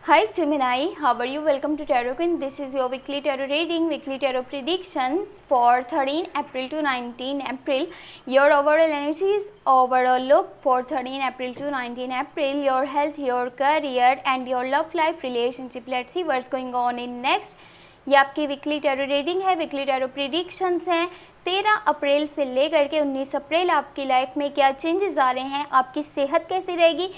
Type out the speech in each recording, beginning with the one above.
Hi Gemini, how are you? Welcome to Tarot Queen. This is your weekly tarot reading, weekly tarot predictions for 13 April to 19 April. Your overall energies, overall look for 13 April to 19 April, your health, your career and your love life relationship. Let's see what's going on in next. ये आपकी weekly tarot reading है, weekly tarot predictions हैं। 13 अप्रैल से लेकर के 19 अप्रैल आपकी life में क्या चेंजेस आ रहे हैं, आपकी सेहत कैसी रहेगी,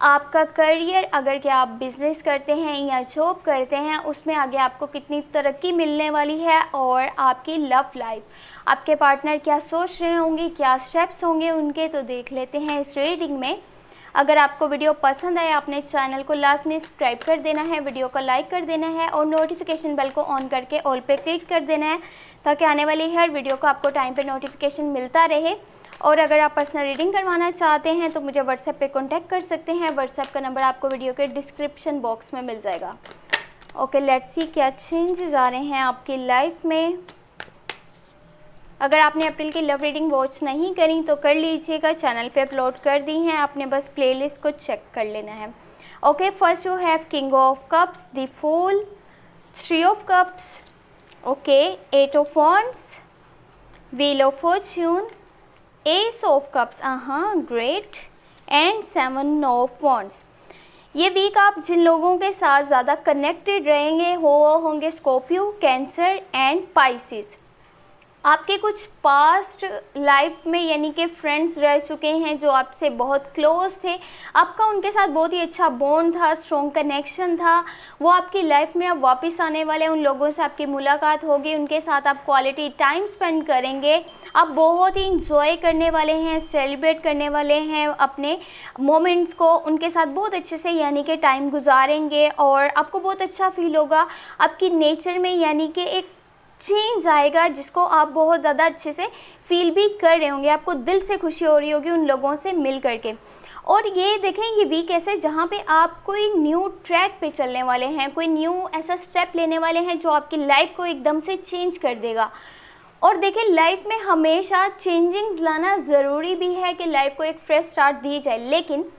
आपका करियर, अगर क्या आप बिज़नेस करते हैं या जॉब करते हैं उसमें आगे आपको कितनी तरक्की मिलने वाली है, और आपकी लव लाइफ, आपके पार्टनर क्या सोच रहे होंगे, क्या स्टेप्स होंगे उनके, तो देख लेते हैं इस रीडिंग में। अगर आपको वीडियो पसंद आए अपने चैनल को लास्ट में सब्सक्राइब कर देना है, वीडियो को लाइक कर देना है और नोटिफिकेशन बेल को ऑन करके ऑल पे क्लिक कर देना है ताकि आने वाली हर वीडियो को आपको टाइम पे नोटिफिकेशन मिलता रहे। और अगर आप पर्सनल रीडिंग करवाना चाहते हैं तो मुझे व्हाट्सएप पे कांटेक्ट कर सकते हैं। व्हाट्सएप का नंबर आपको वीडियो के डिस्क्रिप्शन बॉक्स में मिल जाएगा। ओके, लेट्स सी क्या चेंजेस आ रहे हैं आपकी लाइफ में। अगर आपने अप्रैल की लव रीडिंग वॉच नहीं करी तो कर लीजिएगा, चैनल पे अपलोड कर दी हैं, आपने बस प्लेलिस्ट को चेक कर लेना है। Okay, first you have king of cups, the fool, 3 of cups, okay, 8 of wands, wheel of fortune, ace of cups, great, and 7 of wands. ये वीक आप जिन लोगों के साथ ज़्यादा कनेक्टेड रहेंगे वो होंगे स्कॉर्पियो, कैंसर एंड पाइसिस। आपके कुछ पास्ट लाइफ में यानी कि फ्रेंड्स रह चुके हैं जो आपसे बहुत क्लोज थे, आपका उनके साथ बहुत ही अच्छा बॉन्ड था, स्ट्रॉन्ग कनेक्शन था, वो आपकी लाइफ में अब वापस आने वाले, उन लोगों से आपकी मुलाकात होगी, उनके साथ आप क्वालिटी टाइम स्पेंड करेंगे, आप बहुत ही इंजॉय करने वाले हैं, सेलिब्रेट करने वाले हैं अपने मोमेंट्स को, उनके साथ बहुत अच्छे से यानी कि टाइम गुजारेंगे और आपको बहुत अच्छा फील होगा। आपकी नेचर में यानी कि एक चेंज आएगा जिसको आप बहुत ज़्यादा अच्छे से फील भी कर रहे होंगे, आपको दिल से खुशी हो रही होगी उन लोगों से मिल करके। और ये देखें, ये वीक ऐसे जहाँ पे आप कोई न्यू ट्रैक पे चलने वाले हैं, कोई न्यू ऐसा स्टेप लेने वाले हैं जो आपकी लाइफ को एकदम से चेंज कर देगा। और देखिए, लाइफ में हमेशा चेंजिंग्स लाना ज़रूरी भी है कि लाइफ को एक फ्रेश स्टार्ट दी जाए, लेकिन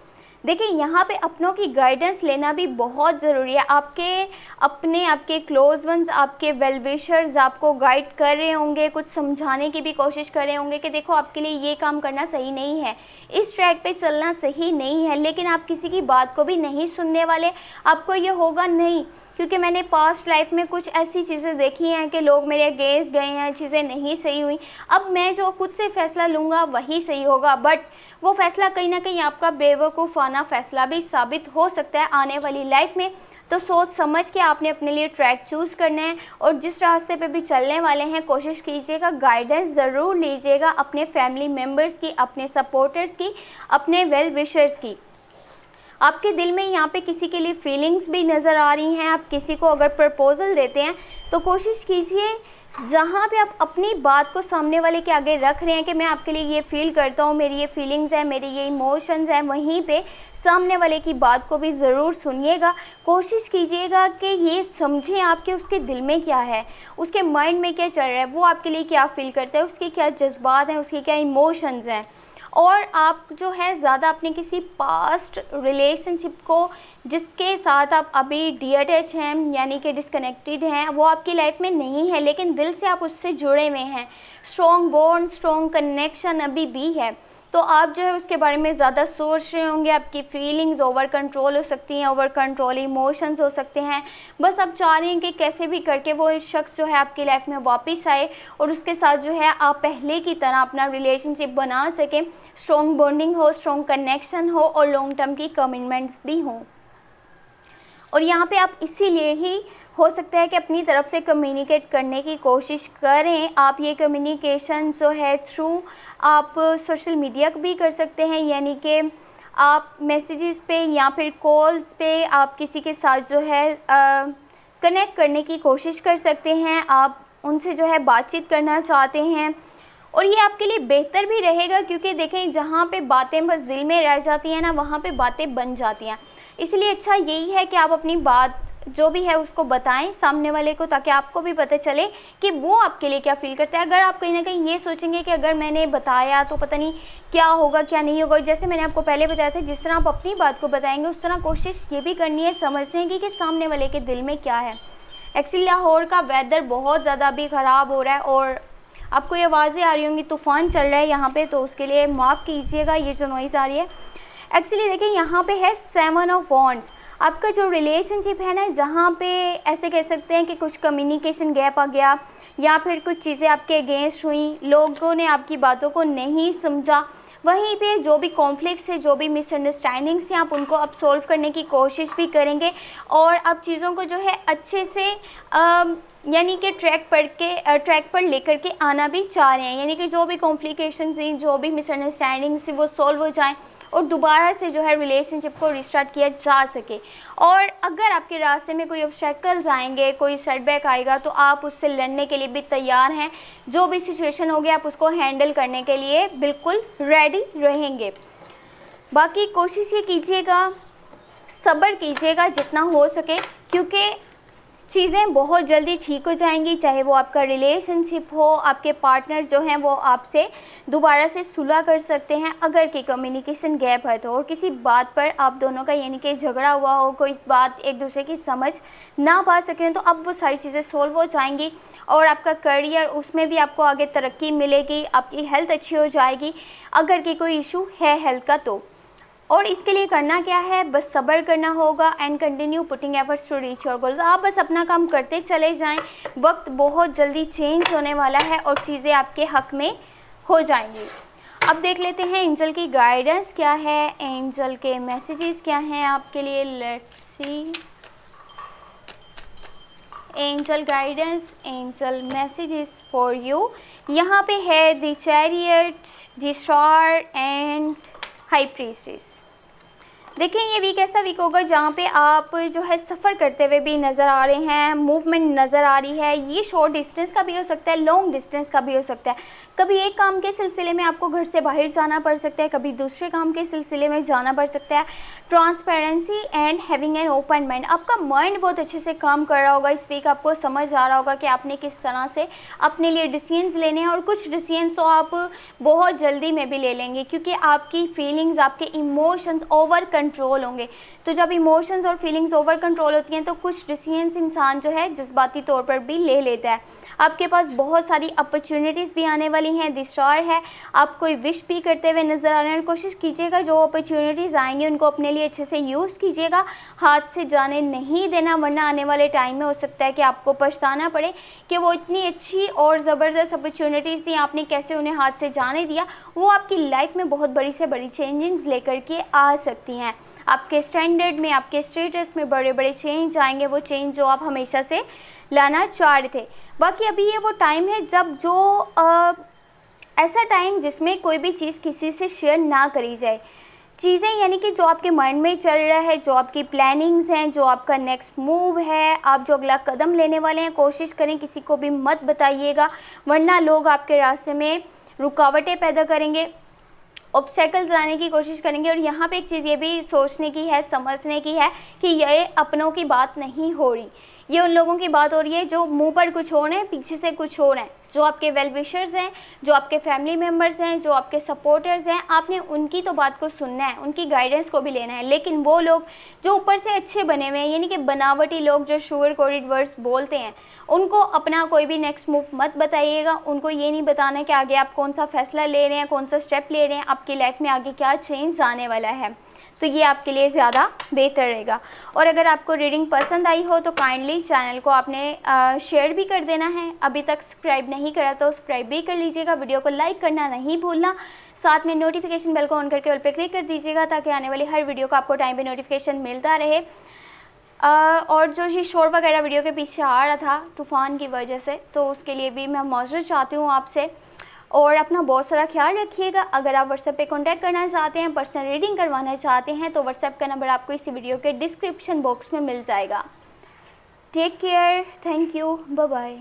देखिए यहाँ पे अपनों की गाइडेंस लेना भी बहुत ज़रूरी है। आपके क्लोज वंस, आपके वेल विशर्स आपको गाइड कर रहे होंगे, कुछ समझाने की भी कोशिश कर रहे होंगे कि देखो आपके लिए ये काम करना सही नहीं है, इस ट्रैक पे चलना सही नहीं है, लेकिन आप किसी की बात को भी नहीं सुनने वाले। आपको ये होगा नहीं, क्योंकि मैंने पास्ट लाइफ में कुछ ऐसी चीज़ें देखी हैं कि लोग मेरे अगेंस्ट गए हैं, चीज़ें नहीं सही हुई, अब मैं जो खुद से फ़ैसला लूँगा वही सही होगा, बट वो फ़ैसला कहीं ना कहीं आपका बेवकूफ़ाना फ़ैसला भी साबित हो सकता है आने वाली लाइफ में। तो सोच समझ के आपने अपने लिए ट्रैक चूज़ करना है, और जिस रास्ते पे भी चलने वाले हैं कोशिश कीजिएगा, गाइडेंस ज़रूर लीजिएगा अपने फैमिली मेम्बर्स की, अपने सपोर्टर्स की, अपने वेल विशर्स की। आपके दिल में यहाँ पे किसी के लिए फीलिंग्स भी नज़र आ रही हैं। आप किसी को अगर प्रपोज़ल देते हैं तो कोशिश कीजिए जहाँ पे आप अपनी बात को सामने वाले के आगे रख रहे हैं कि मैं आपके लिए ये फ़ील करता हूँ, मेरी ये फीलिंग्स हैं, मेरी ये इमोशंस हैं, वहीं पे सामने वाले की बात को भी ज़रूर सुनिएगा। कोशिश कीजिएगा कि ये समझें आपके उसके दिल में क्या है, उसके माइंड में क्या चल रहा है, वो आपके लिए क्या फ़ील करता है, उसके क्या जज्बात हैं, उसके क्या इमोशंस हैं। और आप जो है ज़्यादा अपने किसी पास्ट रिलेशनशिप को जिसके साथ आप अभी डिअटैच हैं यानी कि डिस्कनेक्टेड हैं, वो आपकी लाइफ में नहीं है, लेकिन दिल से आप उससे जुड़े हुए हैं, स्ट्रॉन्ग बॉन्ड, स्ट्रॉन्ग कनेक्शन अभी भी है, तो आप जो है उसके बारे में ज़्यादा सोच रहे होंगे। आपकी फीलिंग्स ओवर कंट्रोल हो सकती हैं, ओवर कंट्रोल इमोशंस हो सकते हैं। बस आप चाह रहे हैं कि कैसे भी करके वो शख्स जो है आपकी लाइफ में वापस आए और उसके साथ जो है आप पहले की तरह अपना रिलेशनशिप बना सकें, स्ट्रॉन्ग बॉन्डिंग हो, स्ट्रॉन्ग कनेक्शन हो और लॉन्ग टर्म की कमिटमेंट्स भी हों। और यहाँ पे आप इसीलिए ही हो सकता है कि अपनी तरफ से कम्युनिकेट करने की कोशिश करें। आप ये कम्युनिकेशन जो है थ्रू आप सोशल मीडिया भी कर सकते हैं, यानी कि आप मैसेजेस पे या फिर कॉल्स पे आप किसी के साथ जो है कनेक्ट करने की कोशिश कर सकते हैं। आप उनसे जो है बातचीत करना चाहते हैं और ये आपके लिए बेहतर भी रहेगा, क्योंकि देखें जहाँ पे बातें बस दिल में रह जाती हैं ना, वहाँ पे बातें बन जाती हैं। इसलिए अच्छा यही है कि आप अपनी बात जो भी है उसको बताएं सामने वाले को, ताकि आपको भी पता चले कि वो आपके लिए क्या फ़ील करता है। अगर आप कहीं ना कहीं ये सोचेंगे कि अगर मैंने बताया तो पता नहीं क्या होगा क्या नहीं होगा, जैसे मैंने आपको पहले बताया था, जिस तरह आप अपनी बात को बताएंगे उस तरह कोशिश ये भी करनी है समझने की कि सामने वाले के दिल में क्या है। एक्चुअली लाहौर का वेदर बहुत ज़्यादा अभी ख़राब हो रहा है और आपको ये आवाज़ें आ रही होंगी, तूफ़ान चल रहा है यहाँ पे, तो उसके लिए माफ़ कीजिएगा ये जो नॉइज़ आ रही है। एक्चुअली देखिए यहाँ पे है 7 ऑफ वॉन्ड्स। आपका जो रिलेशनशिप है ना, जहाँ पे ऐसे कह सकते हैं कि कुछ कम्युनिकेशन गैप आ गया या फिर कुछ चीज़ें आपके अगेंस्ट हुई, लोगों ने आपकी बातों को नहीं समझा, वहीं पे जो भी कॉन्फ्लिक्ट्स है, जो भी मिसअंडरस्टैंडिंग्स हैं, आप उनको अब सॉल्व करने की कोशिश भी करेंगे और अब चीज़ों को जो है अच्छे से यानी कि ट्रैक पर लेकर के आना भी चाह रहे हैं, यानी कि जो भी कॉम्प्लिकेशंस हैं, जो भी मिसअंडरस्टैंडिंग्स हैं वो सॉल्व हो जाएं और दोबारा से जो है रिलेशनशिप को रिस्टार्ट किया जा सके। और अगर आपके रास्ते में कोई ऑब्स्टेकल्स आएंगे, कोई सेटबैक आएगा, तो आप उससे लड़ने के लिए भी तैयार हैं। जो भी सिचुएशन होगी आप उसको हैंडल करने के लिए बिल्कुल रेडी रहेंगे। बाकी कोशिश ये कीजिएगा, सब्र कीजिएगा जितना हो सके, क्योंकि चीज़ें बहुत जल्दी ठीक हो जाएंगी। चाहे वो आपका रिलेशनशिप हो, आपके पार्टनर जो हैं वो आपसे दोबारा से सुलह कर सकते हैं अगर कि कम्युनिकेशन गैप है तो, और किसी बात पर आप दोनों का यानी कि झगड़ा हुआ हो, कोई बात एक दूसरे की समझ ना पा सकें, तो अब वो सारी चीज़ें सोल्व हो जाएंगी और आपका करियर, उसमें भी आपको आगे तरक्की मिलेगी, आपकी हेल्थ अच्छी हो जाएगी अगर कि कोई इशू है हेल्थ का तो। और इसके लिए करना क्या है, बस सब्र करना होगा and continue putting efforts to reach your goals. आप बस अपना काम करते चले जाएं, वक्त बहुत जल्दी चेंज होने वाला है और चीज़ें आपके हक में हो जाएंगी। अब देख लेते हैं एंजल की गाइडेंस क्या है, एंजल के मैसेजेस क्या हैं आपके लिए। Let's see angel guidance, angel messages for you. यहाँ पे है the chariot, the star and high priestess. देखें ये वीक ऐसा वीक होगा जहाँ पे आप जो है सफ़र करते हुए भी नज़र आ रहे हैं, मूवमेंट नज़र आ रही है। ये शॉर्ट डिस्टेंस का भी हो सकता है, लॉन्ग डिस्टेंस का भी हो सकता है। कभी एक काम के सिलसिले में आपको घर से बाहर जाना पड़ सकता है, कभी दूसरे काम के सिलसिले में जाना पड़ सकता है। Transparency and having an open mind, आपका माइंड बहुत अच्छे से काम कर रहा होगा इस वीक। आपको समझ आ रहा होगा कि आपने किस तरह से अपने लिए डिसीजंस लेने हैं, और कुछ डिसीजंस तो आप बहुत जल्दी में भी ले लेंगे क्योंकि आपकी फीलिंग्स, आपके इमोशंस ओवर कंट्रोल होंगे। तो जब इमोशंस और फीलिंग्स ओवर कंट्रोल होती हैं तो कुछ डिसीजंस इंसान जो है जज्बाती तौर पर भी ले लेता है। आपके पास बहुत सारी अपॉर्चुनिटीज़ भी आने वाली हैं। द स्टार है, आप कोई विश भी करते हुए नज़र आ रहे हैं। कोशिश कीजिएगा जो अपॉर्चुनिटीज़ आएंगी उनको अपने लिए अच्छे से यूज़ कीजिएगा, हाथ से जाने नहीं देना, वरना आने वाले टाइम में हो सकता है कि आपको पछताना पड़े कि वो इतनी अच्छी और ज़बरदस्त अपॉर्चुनिटीज़ थी, आपने कैसे उन्हें हाथ से जाने दिया। वो आपकी लाइफ में बहुत बड़ी से बड़ी चेंजिंग्स लेकर के आ सकती हैं। आपके स्टैंडर्ड में, आपके स्टेटस में बड़े बड़े चेंज आएंगे, वो चेंज जो आप हमेशा से लाना चाह रहे थे। बाकी अभी ये वो टाइम है जब जो ऐसा टाइम जिसमें कोई भी चीज़ किसी से शेयर ना करी जाए। चीज़ें यानी कि जो आपके माइंड में चल रहा है, जो आपकी प्लानिंग्स हैं, जो आपका नेक्स्ट मूव है, आप जो अगला कदम लेने वाले हैं, कोशिश करें किसी को भी मत बताइएगा, वरना लोग आपके रास्ते में रुकावटें पैदा करेंगे, ऑब्स्टेकल्स लाने की कोशिश करेंगे। और यहाँ पे एक चीज़ ये भी सोचने की है, समझने की है कि ये अपनों की बात नहीं हो रही, ये उन लोगों की बात हो रही है जो मुंह पर कुछ हो रहे हैं, पीछे से कुछ हो रहे हैं। जो आपके वेल विशर्स हैं, जो आपके फैमिली मेम्बर्स हैं, जो आपके सपोर्टर्स हैं, आपने उनकी तो बात को सुनना है, उनकी गाइडेंस को भी लेना है। लेकिन वो लोग जो ऊपर से अच्छे बने हुए हैं, यानी कि बनावटी लोग जो शुगर कोटेड वर्ड्स बोलते हैं, उनको अपना कोई भी नेक्स्ट मूव मत बताइएगा। उनको ये नहीं बताना कि आगे आप कौन सा फैसला ले रहे हैं, कौन सा स्टेप ले रहे हैं, आपकी लाइफ में आगे क्या चेंज आने वाला है। तो ये आपके लिए ज़्यादा बेहतर रहेगा। और अगर आपको रीडिंग पसंद आई हो तो काइंडली चैनल को आपने शेयर भी कर देना है। अभी तक सब्सक्राइब नहीं करा तो सब्सक्राइब भी कर लीजिएगा। वीडियो को लाइक करना नहीं भूलना, साथ में नोटिफिकेशन बेल को ऑन करके ऑल पे क्लिक कर दीजिएगा ताकि आने वाली हर वीडियो का आपको टाइम पे नोटिफिकेशन मिलता रहे। और जो ये शोर वगैरह वीडियो के पीछे आ रहा था तूफ़ान की वजह से, तो उसके लिए भी मैं माज़रत चाहती हूँ आपसे। और अपना बहुत सारा ख्याल रखिएगा। अगर आप व्हाट्सएप पे कांटेक्ट करना चाहते हैं, पर्सनल रीडिंग करवाना चाहते हैं, तो व्हाट्सएप का नंबर आपको इसी वीडियो के डिस्क्रिप्शन बॉक्स में मिल जाएगा। Take care, thank you, bye bye.